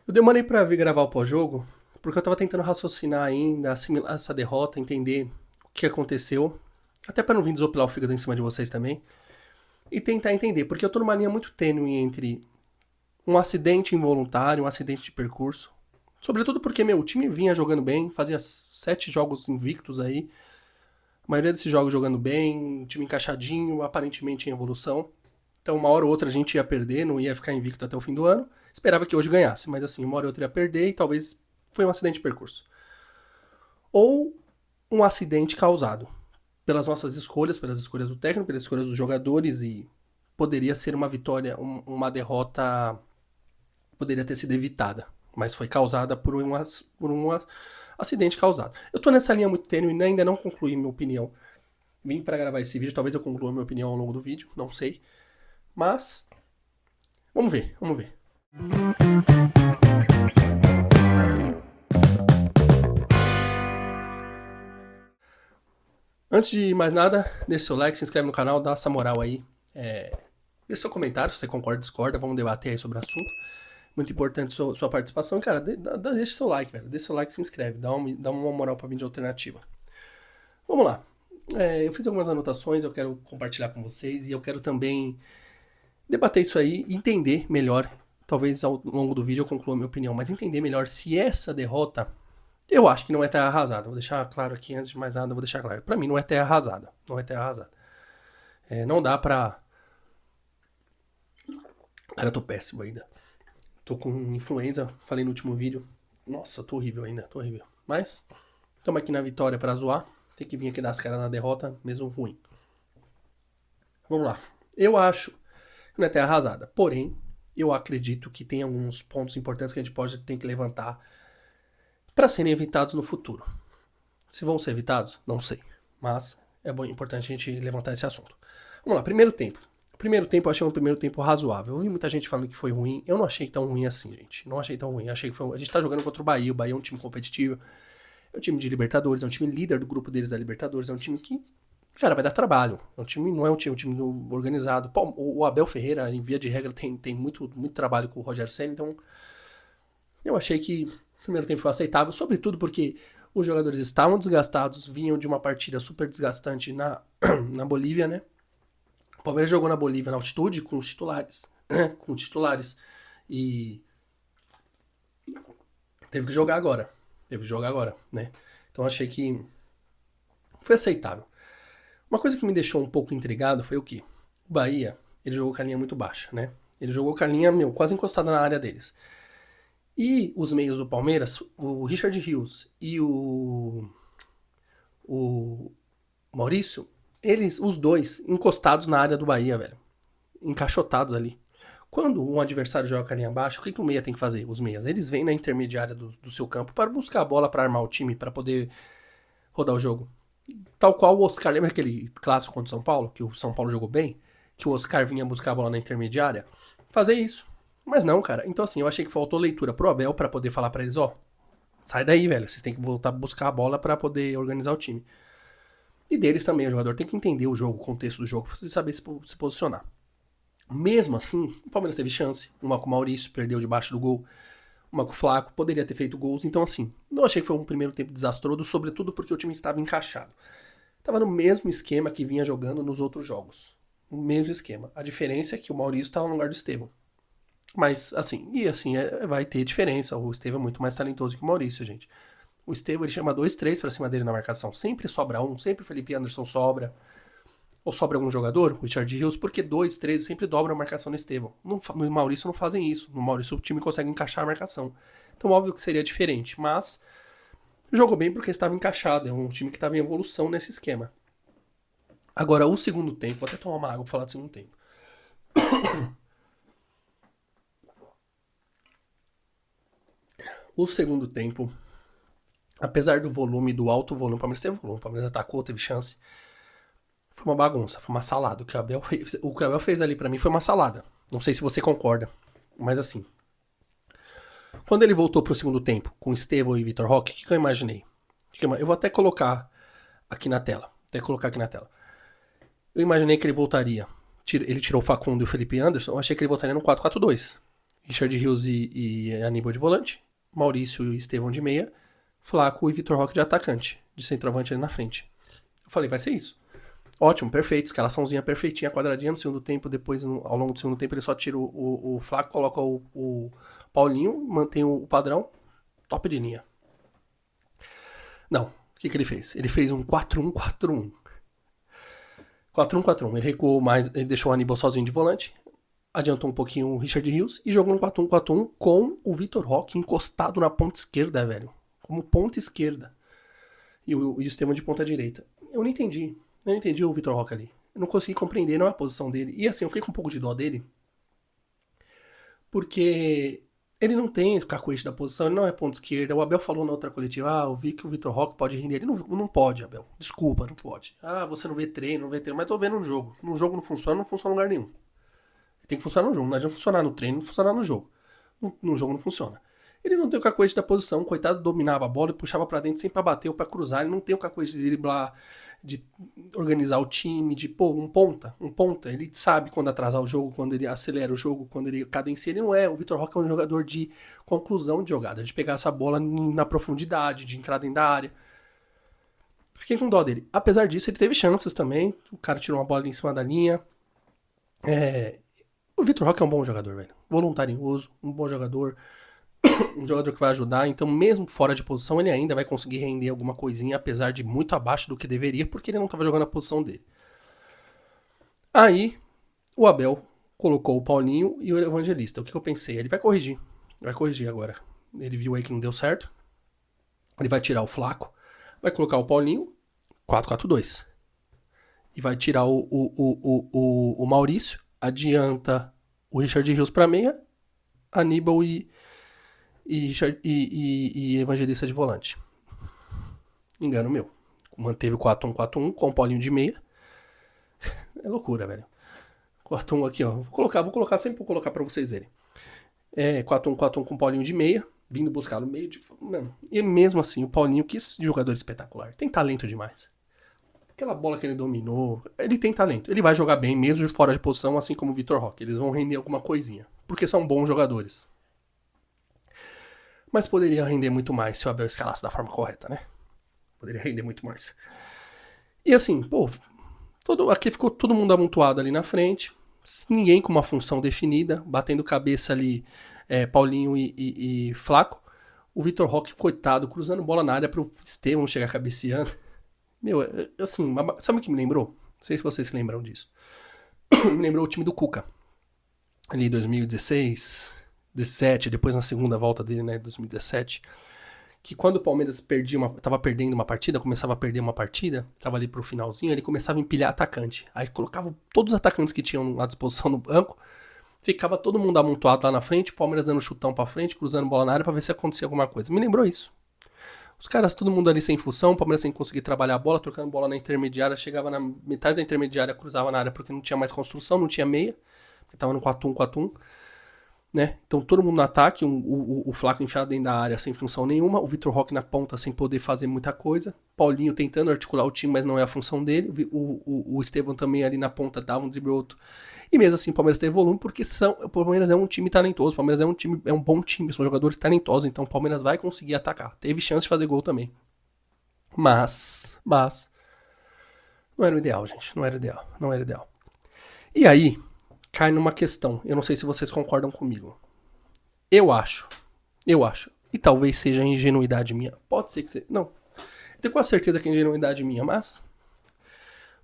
Eu demorei pra vir gravar o pós-jogo, porque eu tava tentando raciocinar ainda, assimilar essa derrota, entender o que aconteceu, até pra não vir desopilar o fígado em cima de vocês também, e tentar entender, porque eu tô numa linha muito tênue entre um acidente involuntário, um acidente de percurso, sobretudo porque, meu, o time vinha jogando bem, fazia 7 jogos invictos aí, a maioria desses jogos jogando bem, time encaixadinho, aparentemente em evolução. Então, uma hora ou outra a gente ia perder, não ia ficar invicto até o fim do ano. Esperava que hoje ganhasse, mas assim, uma hora ou outra ia perder e talvez foi um acidente de percurso. Ou um acidente causado pelas nossas escolhas, pelas escolhas do técnico, pelas escolhas dos jogadores e poderia ser uma vitória, uma derrota poderia ter sido evitada, mas foi causada por um acidente causado. Eu tô nessa linha muito tênue e ainda não concluí minha opinião. Vim para gravar esse vídeo, talvez eu conclua minha opinião ao longo do vídeo, não sei. Mas, vamos ver, vamos ver. Antes de mais nada, deixa seu like, se inscreve no canal, dá essa moral aí. Deixa seu comentário se você concorda ou discorda, vamos debater aí sobre o assunto. Muito importante sua participação. Cara, deixa seu like, velho. Deixa seu like e se inscreve. Dá uma moral pra vídeo alternativa. Vamos lá. Eu fiz algumas anotações, eu quero compartilhar com vocês e eu quero também debater isso aí e entender melhor. Talvez ao longo do vídeo eu conclua a minha opinião, mas entender melhor se essa derrota, eu acho que não é terra arrasada. Vou deixar claro aqui, antes de mais nada, vou deixar claro. Pra mim não é terra arrasada. Não é terra arrasada. Não dá pra... Cara, eu tô péssimo ainda. Tô com influenza, falei no último vídeo. Nossa, tô horrível ainda, tô horrível. Mas, estamos aqui na vitória pra zoar. Tem que vir aqui dar as caras na derrota, mesmo ruim. Vamos lá. Eu acho que não é terra arrasada. Porém, eu acredito que tem alguns pontos importantes que a gente ter que levantar para serem evitados no futuro. Se vão ser evitados, não sei. Mas é importante a gente levantar esse assunto. Vamos lá, primeiro tempo. Primeiro tempo, eu achei um primeiro tempo razoável. Eu vi muita gente falando que foi ruim. Eu não achei tão ruim assim, gente. Não achei tão ruim. Achei que a gente tá jogando contra o Bahia. O Bahia é um time competitivo. É um time de Libertadores. É um time líder do grupo deles da Libertadores. É um time que, cara, vai dar trabalho. Não é um time organizado. Pô, o Abel Ferreira, em via de regra, tem muito trabalho com o Rogério Ceni. Então, eu achei que o primeiro tempo foi aceitável. Sobretudo porque os jogadores estavam desgastados. Vinham de uma partida super desgastante na Bolívia, né? O Palmeiras jogou na Bolívia na altitude com os titulares. Com titulares. E teve que jogar agora. Né? Então achei que foi aceitável. Uma coisa que me deixou um pouco intrigado foi o que? O Bahia, ele jogou com a linha muito baixa, né? Ele jogou com a linha, quase encostada na área deles. E os meios do Palmeiras, o Richard Rios e o Maurício, os dois, encostados na área do Bahia, velho. Encaixotados ali. Quando um adversário joga com a linha baixa, o que o meia tem que fazer? Os meias, eles vêm na intermediária do seu campo para buscar a bola, para armar o time, para poder rodar o jogo. Tal qual o Oscar, lembra aquele clássico contra o São Paulo, que o São Paulo jogou bem? Que o Oscar vinha buscar a bola na intermediária? Fazer isso. Mas não, cara. Então assim, eu achei que faltou leitura pro Abel para poder falar para eles, ó, sai daí, velho, vocês têm que voltar a buscar a bola para poder organizar o time. E deles também, o jogador tem que entender o jogo, o contexto do jogo, pra você saber se posicionar. Mesmo assim, o Palmeiras teve chance. Uma com o Maurício, perdeu debaixo do gol. Uma com o Flaco, poderia ter feito gols. Então, assim, não achei que foi um primeiro tempo desastroso, sobretudo porque o time estava encaixado. Estava no mesmo esquema que vinha jogando nos outros jogos. O mesmo esquema. A diferença é que o Maurício estava no lugar do Estevão. Mas, assim, vai ter diferença. O Estevão é muito mais talentoso que o Maurício, gente. O Estevão, ele chama 2-3 pra cima dele na marcação. Sempre sobra um, sempre o Felipe Anderson sobra. Ou sobra algum jogador, o Richard Rios, porque 2, 3 sempre dobra a marcação no Estevão. No Maurício não fazem isso. No Maurício o time consegue encaixar a marcação. Então, óbvio que seria diferente, mas jogou bem porque estava encaixado. É um time que estava em evolução nesse esquema. Agora, o segundo tempo, vou até tomar uma água pra falar do segundo tempo. O segundo tempo, apesar do volume, do alto volume, o Palmeiras teve volume, o Palmeiras atacou, teve chance. Foi uma bagunça, foi uma salada. O que o Abel fez ali pra mim foi uma salada. Não sei se você concorda, mas assim. Quando ele voltou pro segundo tempo, com Estevão e Vitor Roque, o que eu imaginei? Eu vou até colocar aqui na tela. Eu imaginei que ele voltaria. Ele tirou o Facundo e o Felipe Anderson. Eu achei que ele voltaria no 4-4-2. Richard Rios e Aníbal de volante, Maurício e Estevão de meia, Flaco e Vitor Roque de atacante, de centroavante ali na frente. Eu falei, vai ser isso. Ótimo, perfeito, escalaçãozinha perfeitinha, quadradinha no segundo tempo, depois ao longo do segundo tempo ele só tira o Flaco, coloca o Paulinho, mantém o padrão, top de linha. Não, o que ele fez? Ele fez um 4-1-4-1. 4-1-4-1, ele recuou mais, ele deixou o Aníbal sozinho de volante, adiantou um pouquinho o Richard Rios e jogou no 4-1-4-1 com o Vitor Roque encostado na ponta esquerda, velho. Como ponta esquerda. E o Estevão de ponta direita. Eu não entendi o Vitor Roque ali. Eu não consegui compreender, não é a posição dele. E assim, eu fiquei com um pouco de dó dele. Porque ele não tem esse cacuete da posição, ele não é ponta esquerda. O Abel falou na outra coletiva, eu vi que o Vitor Roque pode render. Ele não pode, Abel. Desculpa, não pode. Você não vê treino, mas tô vendo no jogo. No jogo não funciona em lugar nenhum. Tem que funcionar no jogo, não adianta funcionar no treino, não funcionar no jogo. No jogo não funciona. Ele não tem o cacuete da posição, coitado, dominava a bola e puxava pra dentro sempre pra bater ou pra cruzar. Ele não tem o cacuete de driblar, de organizar o time, de um ponta. Ele sabe quando atrasar o jogo, quando ele acelera o jogo, quando ele cadencia. Ele não é. O Vitor Roque é um jogador de conclusão de jogada, de pegar essa bola na profundidade, de entrar dentro da área. Fiquei com dó dele. Apesar disso, ele teve chances também. O cara tirou uma bola ali em cima da linha. O Vitor Roque é um bom jogador, velho. Voluntarioso, um bom jogador. Um jogador que vai ajudar, então mesmo fora de posição ele ainda vai conseguir render alguma coisinha, apesar de muito abaixo do que deveria, porque ele não estava jogando a posição dele. Aí o Abel colocou o Paulinho e o Evangelista. O que eu pensei? Ele vai corrigir agora. Ele viu aí que não deu certo, ele vai tirar o Flaco, vai colocar o Paulinho 4-4-2 e vai tirar o Maurício, adianta o Richard Rios para meia, Aníbal e Evangelista de volante. Engano meu. Manteve o 4-1-4-1 com o Paulinho de meia. É loucura, velho. 4-1 aqui, ó. Vou colocar sempre vou colocar pra vocês verem. 4-1-4-1 com o Paulinho de meia, vindo buscar no meio. Mano, e mesmo assim, o Paulinho, que jogador espetacular. Tem talento demais. Aquela bola que ele dominou, ele tem talento. Ele vai jogar bem, mesmo de fora de posição, assim como o Vitor Roque. Eles vão render alguma coisinha. Porque são bons jogadores. Mas poderia render muito mais se o Abel escalasse da forma correta, né? Poderia render muito mais. E assim, aqui ficou todo mundo amontoado ali na frente, ninguém com uma função definida, batendo cabeça ali, Paulinho e Flaco. O Vitor Roque, coitado, cruzando bola na área pro Estevão chegar cabeceando. Meu, assim, sabe o que me lembrou? Não sei se vocês se lembram disso. Me lembrou o time do Cuca. Ali em 2016, 17, depois na segunda volta dele, né, 2017, que quando o Palmeiras tava perdendo uma partida, começava a perder uma partida, tava ali pro finalzinho, ele começava a empilhar atacante. Aí colocava todos os atacantes que tinham à disposição no banco, ficava todo mundo amontoado lá na frente, o Palmeiras dando chutão pra frente, cruzando bola na área pra ver se acontecia alguma coisa. Me lembrou isso. Os caras, todo mundo ali sem função, o Palmeiras sem conseguir trabalhar a bola, trocando bola na intermediária, chegava na metade da intermediária, cruzava na área porque não tinha mais construção, não tinha meia, porque tava no 4-1-4-1. Né? Então todo mundo no ataque, o Flaco enfiado dentro da área sem função nenhuma, o Vitor Roque na ponta sem poder fazer muita coisa, Paulinho tentando articular o time, mas não é a função dele, o Estevão também ali na ponta dava um drible outro, e mesmo assim o Palmeiras teve volume, porque o Palmeiras é um time talentoso, o Palmeiras é um bom time, são jogadores talentosos, então o Palmeiras vai conseguir atacar, teve chance de fazer gol também, mas não era o ideal, gente, não era o ideal. E aí cai numa questão, eu não sei se vocês concordam comigo. Eu acho, e talvez seja ingenuidade minha, pode ser que seja, não, eu tenho quase certeza que é ingenuidade minha, mas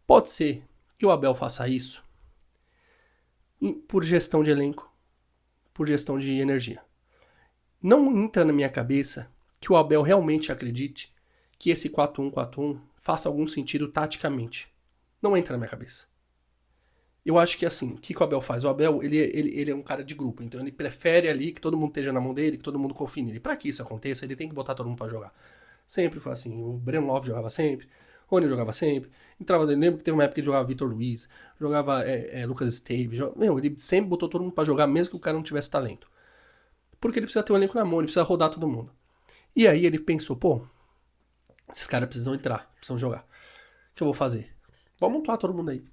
pode ser que o Abel faça isso por gestão de elenco, por gestão de energia. Não entra na minha cabeça que o Abel realmente acredite que esse 4-1-4-1 faça algum sentido taticamente. Não entra na minha cabeça. Eu acho que assim, o que o Abel faz? O Abel, ele é um cara de grupo, então ele prefere ali que todo mundo esteja na mão dele, que todo mundo confie nele. Pra que isso aconteça, ele tem que botar todo mundo pra jogar. Sempre foi assim, o Breno Lopes jogava sempre, o Rony jogava sempre, lembro que teve uma época que ele jogava Vitor Luiz, jogava Lucas Esteves, ele sempre botou todo mundo pra jogar, mesmo que o cara não tivesse talento. Porque ele precisa ter um elenco na mão, ele precisa rodar todo mundo. E aí ele pensou, esses caras precisam entrar, precisam jogar. O que eu vou fazer? Vou amontoar todo mundo aí.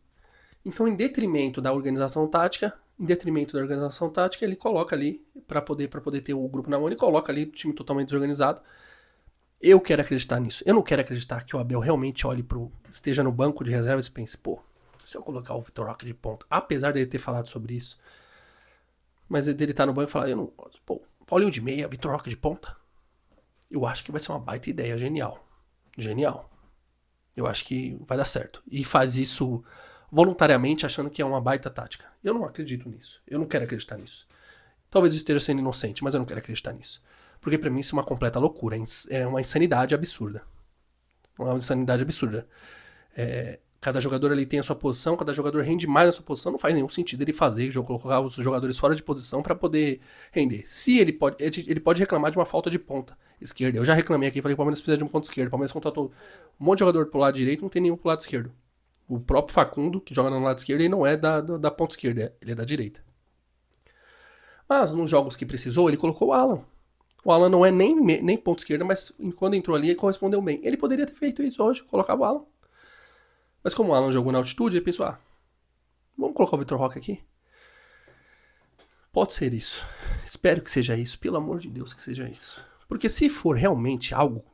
Então, em detrimento da organização tática, em detrimento da organização tática, ele coloca ali, para poder ter o grupo na mão, ele coloca ali o time totalmente desorganizado. Eu quero acreditar nisso. Eu não quero acreditar que o Abel realmente esteja no banco de reservas e pense, pô, se eu colocar o Vitor Roque de ponta, apesar dele ter falado sobre isso, mas dele estar no banco e falar, pô, Paulinho de meia, Vitor Roque de ponta, eu acho que vai ser uma baita ideia, genial. Genial. Eu acho que vai dar certo. E faz isso voluntariamente, achando que é uma baita tática. Eu não acredito nisso. Eu não quero acreditar nisso. Talvez eu esteja sendo inocente, mas eu não quero acreditar nisso. Porque pra mim isso é uma completa loucura. É uma insanidade absurda. Uma insanidade absurda. Cada jogador ali tem a sua posição, cada jogador rende mais na sua posição, não faz nenhum sentido ele colocar os jogadores fora de posição para poder render. Se ele pode reclamar de uma falta de ponta esquerda. Eu já reclamei aqui, falei que o Palmeiras precisa de um ponto esquerdo. O Palmeiras contratou um monte de jogador pro lado direito, não tem nenhum pro lado esquerdo. O próprio Facundo, que joga no lado esquerdo, ele não é da ponta esquerda, ele é da direita. Mas nos jogos que precisou, ele colocou o Alan. O Alan não é nem ponta esquerda, mas quando entrou ali, ele correspondeu bem. Ele poderia ter feito isso hoje, colocava o Alan. Mas como o Alan jogou na altitude, ele pensou, vamos colocar o Vitor Roque aqui? Pode ser isso. Espero que seja isso. Pelo amor de Deus que seja isso. Porque se for realmente algo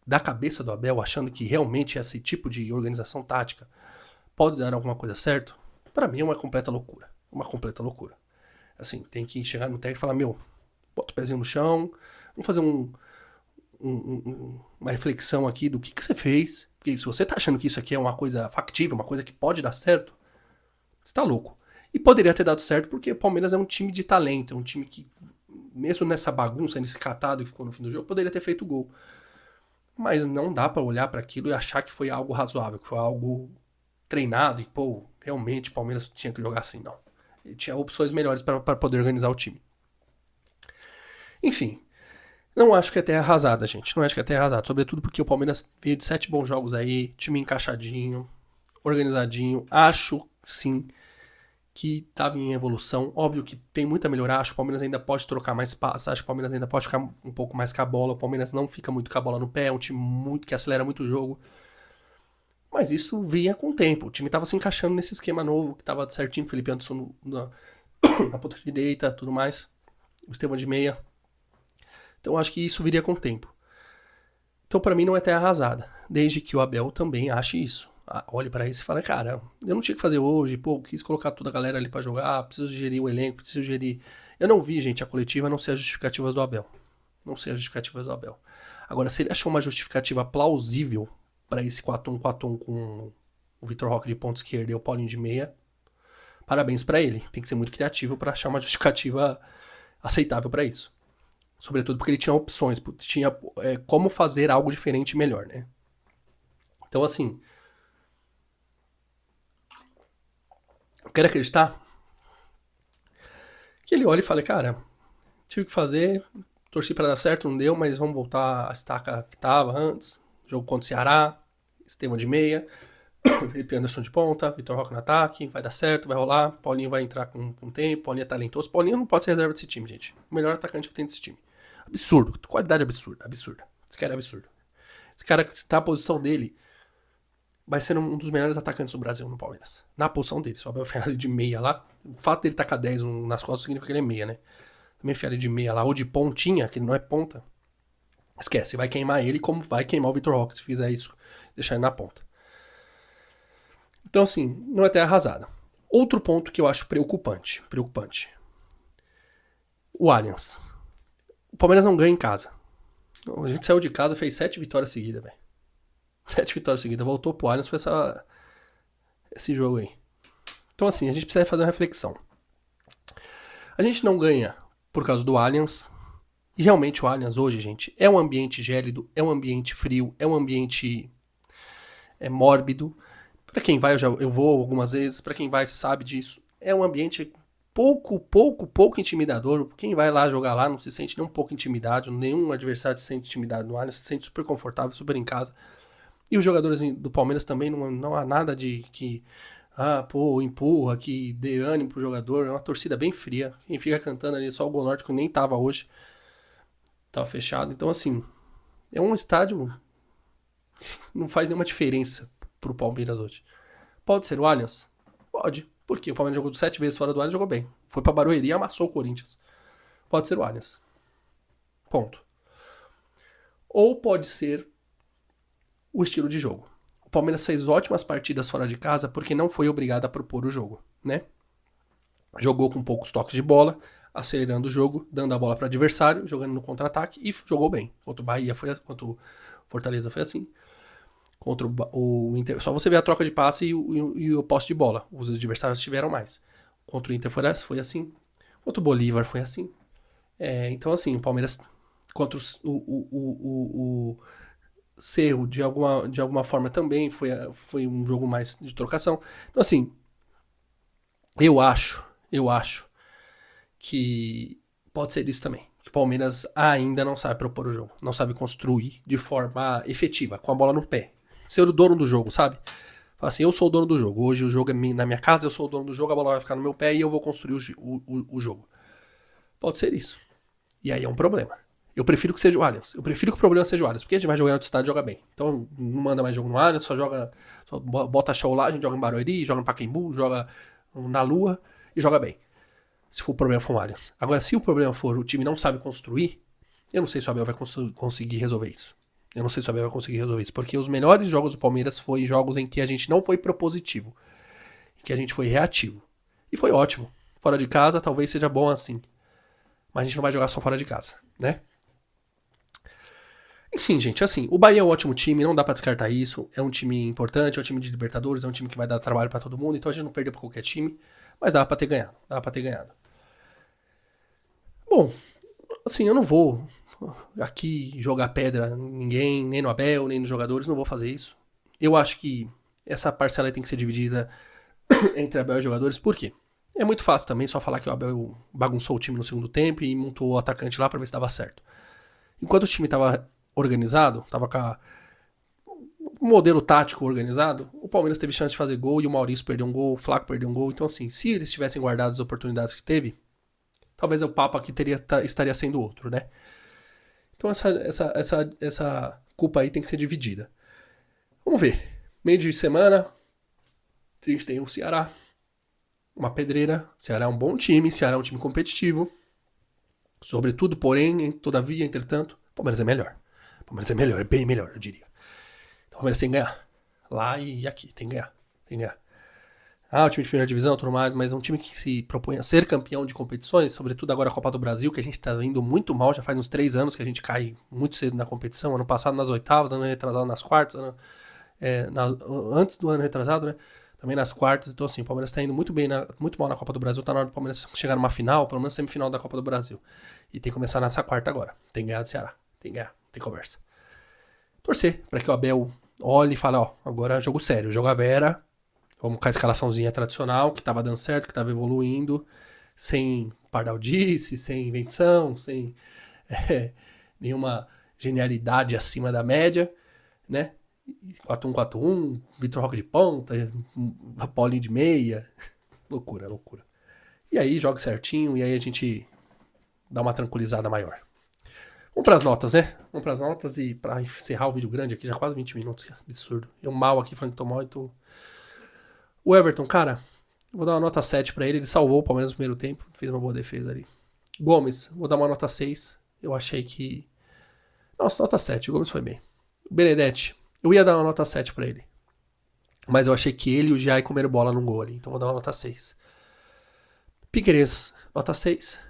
da cabeça do Abel, achando que realmente esse tipo de organização tática pode dar alguma coisa certo, para mim é uma completa loucura. Uma completa loucura. Assim, tem que chegar no técnico e falar, bota o pezinho no chão, vamos fazer uma reflexão aqui do que você fez. Porque se você tá achando que isso aqui é uma coisa factível, uma coisa que pode dar certo, você tá louco. E poderia ter dado certo porque o Palmeiras é um time de talento, é um time que, mesmo nessa bagunça, nesse catado que ficou no fim do jogo, poderia ter feito gol. Mas não dá pra olhar para aquilo e achar que foi algo razoável, que foi algo treinado e, pô, realmente o Palmeiras tinha que jogar assim, não. Ele tinha opções melhores para poder organizar o time. Enfim, não acho que é terra arrasada, gente. Não acho que é terra arrasada. Sobretudo porque o Palmeiras veio de 7 bons jogos aí, time encaixadinho, organizadinho. Acho, sim, que estava em evolução. Óbvio que tem muito a melhorar. Acho que o Palmeiras ainda pode trocar mais passes. Acho que o Palmeiras ainda pode ficar um pouco mais com a bola. O Palmeiras não fica muito com a bola no pé. É um time que acelera muito o jogo. Mas isso vinha com o tempo. O time estava se encaixando nesse esquema novo, que estava certinho. Felipe Anderson na ponta direita, tudo mais. O Estevão de meia. Então acho que isso viria com o tempo. Então para mim não é terra arrasada, desde que o Abel também ache isso. Olhe para isso e fale, cara, eu não tinha que fazer hoje, quis colocar toda a galera ali para jogar, preciso gerir o elenco, preciso gerir... Eu não vi, gente, a coletiva não ser as justificativas do Abel. Não ser as justificativas do Abel. Agora, se ele achou uma justificativa plausível para esse 4-1-4-1 com o Vitor Roque de ponta esquerda e o Paulinho de meia, parabéns para ele. Tem que ser muito criativo para achar uma justificativa aceitável para isso. Sobretudo porque ele tinha opções, tinha como fazer algo diferente e melhor, né? Então, assim, eu quero acreditar que ele olha e fala, cara, tive que fazer, torci para dar certo, não deu, mas vamos voltar à estaca que tava antes. Jogo contra o Ceará, Estevão de meia, Felipe Anderson de ponta, Vitor Roque no ataque, vai dar certo, vai rolar, Paulinho vai entrar com tempo, Paulinho é talentoso. Paulinho não pode ser reserva desse time, gente. O melhor atacante que tem desse time. Absurdo, qualidade absurda, absurda. Esse cara é absurdo. Esse cara que está na posição dele vai ser um dos melhores atacantes do Brasil no Palmeiras. Na posição dele, se o Abel enfiar ele de meia lá, o fato dele tacar 10 nas costas significa que ele é meia, né? Também enfiar ele de meia lá, ou de pontinha, que ele não é ponta, esquece, vai queimar ele como vai queimar o Vitor Roque se fizer isso, deixar ele na ponta. Então assim, não é terra arrasada. Outro ponto que eu acho preocupante. O Allianz. O Palmeiras não ganha em casa. A gente saiu de casa, fez 7 vitórias seguidas, velho. 7 vitórias seguidas. Voltou pro Allianz, foi esse jogo aí. Então assim, a gente precisa fazer uma reflexão. A gente não ganha por causa do Allianz. E realmente o Allianz hoje, gente, é um ambiente gélido, é um ambiente frio, é um ambiente mórbido. Pra quem vai, eu vou algumas vezes, pra quem vai sabe disso. É um ambiente pouco intimidador. Quem vai lá jogar lá não se sente nem um pouco intimidado, nenhum adversário se sente intimidado no Allianz, se sente super confortável, super em casa. E os jogadores do Palmeiras também não há nada de que, empurra, que dê ânimo pro jogador. É uma torcida bem fria. Quem fica cantando ali, só o Gol Norte, que nem tava hoje. Tava fechado. Então, assim, é um estádio que não faz nenhuma diferença pro Palmeiras hoje. Pode ser o Allianz? Pode. Por quê? O Palmeiras jogou 7 vezes fora do Allianz e jogou bem. Foi pra Barueri e amassou o Corinthians. Pode ser o Allianz. Ponto. Ou pode ser o estilo de jogo. O Palmeiras fez ótimas partidas fora de casa porque não foi obrigado a propor o jogo, né? Jogou com poucos toques de bola, acelerando o jogo, dando a bola para o adversário, jogando no contra-ataque e jogou bem. Contra o Bahia foi assim, contra o Fortaleza foi assim. Contra o Inter, só você ver a troca de passe e o posse de bola. Os adversários tiveram mais. Contra o Inter foi assim. Contra o Bolívar foi assim. Então, assim, o Palmeiras contra o Cerro, de alguma forma também foi um jogo mais de trocação. Então, assim, eu acho que pode ser isso também. Que o Palmeiras ainda não sabe propor o jogo, não sabe construir de forma efetiva, com a bola no pé. Ser o dono do jogo, sabe? Fala assim, eu sou o dono do jogo. Hoje o jogo é na minha casa, eu sou o dono do jogo, a bola vai ficar no meu pé e eu vou construir o jogo. Pode ser isso. E aí é um problema. Eu prefiro que seja o Allianz. Eu prefiro que o problema seja o Allianz, porque a gente vai jogar em outro estádio e joga bem. Então não manda mais jogo no Allianz, só bota show lá, a gente joga em Barueri, joga no Pacaembu, joga na Lua e joga bem. Se for o problema for o Allianz. Agora, se o problema for o time não sabe construir, eu não sei se o Abel vai conseguir resolver isso. Eu não sei se o Abel vai conseguir resolver isso, porque os melhores jogos do Palmeiras foram jogos em que a gente não foi propositivo, em que a gente foi reativo. E foi ótimo. Fora de casa, talvez seja bom assim. Mas a gente não vai jogar só fora de casa, né? Enfim, gente, assim, o Bahia é um ótimo time, não dá pra descartar isso. É um time importante, é um time de Libertadores, é um time que vai dar trabalho pra todo mundo, então a gente não perdeu pra qualquer time, mas dá pra ter ganhado, Bom, assim, eu não vou aqui jogar pedra em ninguém, nem no Abel, nem nos jogadores, não vou fazer isso. Eu acho que essa parcela tem que ser dividida entre Abel e jogadores, por quê? É muito fácil também só falar que o Abel bagunçou o time no segundo tempo e montou o atacante lá pra ver se dava certo. Enquanto o time tava organizado, tava com o modelo tático organizado, o Palmeiras teve chance de fazer gol e o Maurício perdeu um gol, o Flaco perdeu um gol. Então, assim, se eles tivessem guardado as oportunidades que teve, talvez o papo aqui estaria sendo outro, né? Então, essa culpa aí tem que ser dividida. Vamos ver. Meio de semana, a gente tem o Ceará, uma pedreira. O Ceará é um bom time, o Ceará é um time competitivo. Sobretudo, porém, todavia, entretanto, o Palmeiras é melhor. O Palmeiras é melhor, é bem melhor, eu diria. Então, o Palmeiras tem que ganhar. Lá e aqui, tem que ganhar. O time de primeira divisão, tudo mais, mas é um time que se propõe a ser campeão de competições, sobretudo agora a Copa do Brasil, que a gente tá indo muito mal, já faz uns 3 anos que a gente cai muito cedo na competição, ano passado nas oitavas, ano retrasado nas quartas, antes do ano retrasado, né? Também nas quartas, então assim, o Palmeiras tá indo muito mal na Copa do Brasil, tá na hora do Palmeiras chegar numa final, pelo menos semifinal da Copa do Brasil. E tem que começar nessa quarta agora. Tem que ganhar do Ceará, tem que ganhar, tem conversa. Torcer pra que o Abel olhe e fale, agora é jogo sério, jogo a Vera. Vamos com a escalaçãozinha tradicional, que tava dando certo, que tava evoluindo, sem pardaldice, sem invenção, sem nenhuma genialidade acima da média, né? 4-1-4-1, Vitor Roque de ponta, Paulinho de meia, loucura. E aí joga certinho, e aí a gente dá uma tranquilizada maior. Vamos pras notas, né? Vamos pras notas e pra encerrar o vídeo grande aqui, já quase 20 minutos, absurdo. Eu mal aqui falando que tô mal e tô... O Everton, cara, vou dar uma nota 7 pra ele. Ele salvou o Palmeiras no primeiro tempo. Fez uma boa defesa ali. Gomes, vou dar uma nota 6. Eu achei que... Nossa, nota 7. O Gomes foi bem. O Benedetti, eu ia dar uma nota 7 pra ele. Mas eu achei que ele e o Giai comeram bola num gol ali. Então vou dar uma nota 6. Piquerez, nota 6.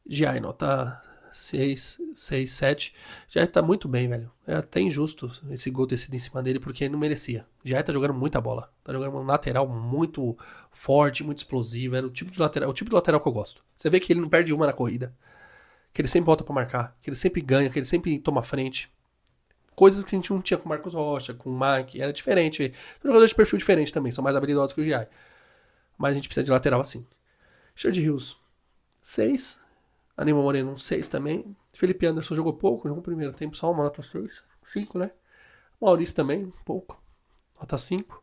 Giai, nota 6, 7. Já tá muito bem, velho. É até injusto esse gol ter sido em cima dele, porque ele não merecia. Já tá jogando muita bola. Tá jogando um lateral muito forte, muito explosivo. Era o tipo de lateral que eu gosto. Você vê que ele não perde uma na corrida. Que ele sempre volta pra marcar. Que ele sempre ganha, que ele sempre toma frente. Coisas que a gente não tinha com o Marcos Rocha, com o Mike. Era diferente. São jogadores de perfil diferente também. São mais habilidosos que o Giai. Mas a gente precisa de lateral assim. Xande Rios, 6. Aníbal Moreno, 6 também. Felipe Anderson jogou pouco, jogou no primeiro tempo só, uma nota 6. 5, né? Maurício também, pouco. Nota 5.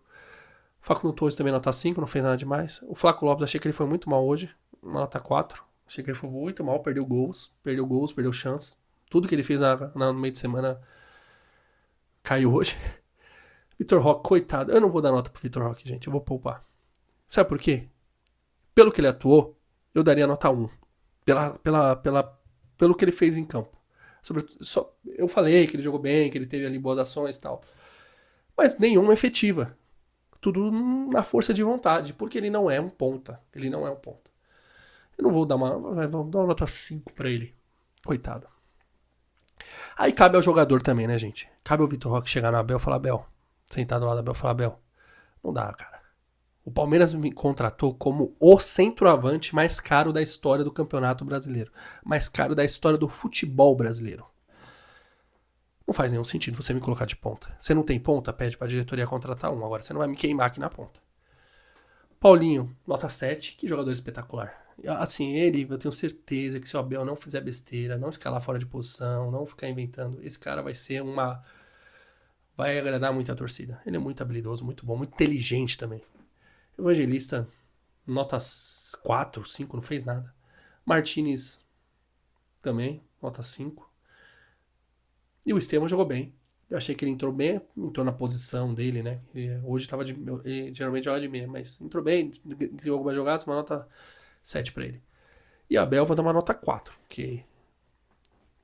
Facundo Torres também, nota 5, não fez nada demais. O Flaco Lopes, achei que ele foi muito mal hoje. Uma nota 4. Achei que ele foi muito mal, perdeu gols, perdeu chances. Tudo que ele fez no meio de semana caiu hoje. Vitor Roque, coitado. Eu não vou dar nota pro Vitor Roque, gente. Eu vou poupar. Sabe por quê? pelo que ele atuou, eu daria nota 1. Pelo que ele fez em campo. Eu falei que ele jogou bem, que ele teve ali boas ações e tal. Mas nenhuma efetiva. Tudo na força de vontade, porque ele não é um ponta. Ele não é um ponta. Eu não vou dar vamos dar uma nota 5 pra ele. Coitado. Aí cabe ao jogador também, né, gente? Cabe ao Vitor Roque chegar no Abel e falar, Abel, sentado lá do Abel e falar, Abel, não dá, cara. O Palmeiras me contratou como o centroavante mais caro da história do Campeonato Brasileiro. Mais caro da história do futebol brasileiro. Não faz nenhum sentido você me colocar de ponta. Você não tem ponta? Pede pra diretoria contratar um. Agora você não vai me queimar aqui na ponta. Paulinho, nota 7. Que jogador espetacular. Assim, ele, eu tenho certeza que se o Abel não fizer besteira, não escalar fora de posição, não ficar inventando, esse cara vai ser uma... Vai agradar muito a torcida. Ele é muito habilidoso, muito bom, muito inteligente também. Evangelista, nota 4, 5, não fez nada. Martinez, também, nota 5. E o Estevão jogou bem. Eu achei que ele entrou bem, entrou na posição dele, né? Hoje ele geralmente joga de meia, mas entrou bem, criou algumas jogadas, uma nota 7 pra ele. E a Abel vou dar uma nota 4, que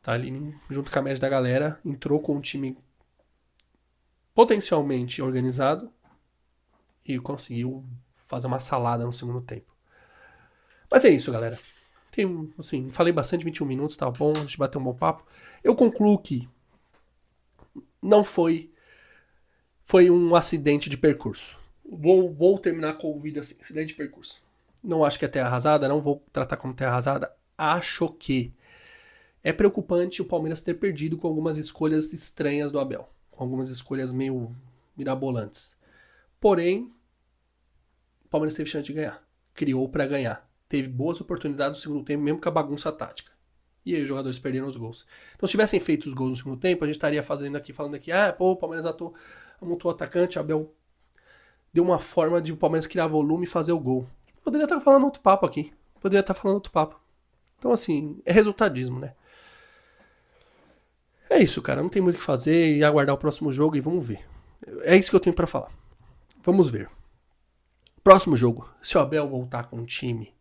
tá ali junto com a média da galera, entrou com um time potencialmente organizado e conseguiu fazer uma salada no segundo tempo. Mas é isso, galera. Assim, falei bastante, 21 minutos, tá bom, a gente bateu um bom papo. Eu concluo que não foi um acidente de percurso. Vou terminar com o vídeo assim, acidente de percurso. Não acho que é terra arrasada, não vou tratar como terra arrasada. Acho que é preocupante o Palmeiras ter perdido com algumas escolhas estranhas do Abel. Com algumas escolhas meio mirabolantes. Porém, o Palmeiras teve chance de ganhar. Criou para ganhar. Teve boas oportunidades no segundo tempo, mesmo com a bagunça tática. E aí os jogadores perderam os gols. Então, se tivessem feito os gols no segundo tempo, a gente estaria falando aqui, o Palmeiras montou o atacante, Abel deu uma forma de o Palmeiras criar volume e fazer o gol. Poderia estar falando outro papo aqui. Então, assim, é resultadismo, né? É isso, cara. Não tem muito o que fazer e aguardar o próximo jogo e vamos ver. É isso que eu tenho pra falar. Vamos ver. Próximo jogo. Se o Abel voltar com um time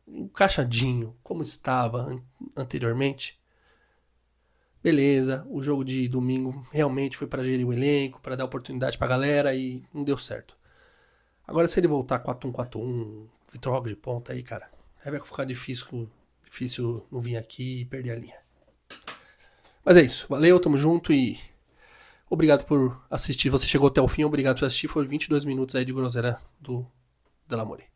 encaixadinho, como estava anteriormente, beleza. O jogo de domingo realmente foi pra gerir o elenco, pra dar oportunidade pra galera e não deu certo. Agora, se ele voltar 4-1-4-1, Vitor Roque de ponta aí, cara, aí vai ficar difícil não vir aqui e perder a linha. Mas é isso. Valeu, tamo junto e obrigado por assistir. Você chegou até o fim, obrigado por assistir. Foi 22 minutos aí de groselha do Delamore.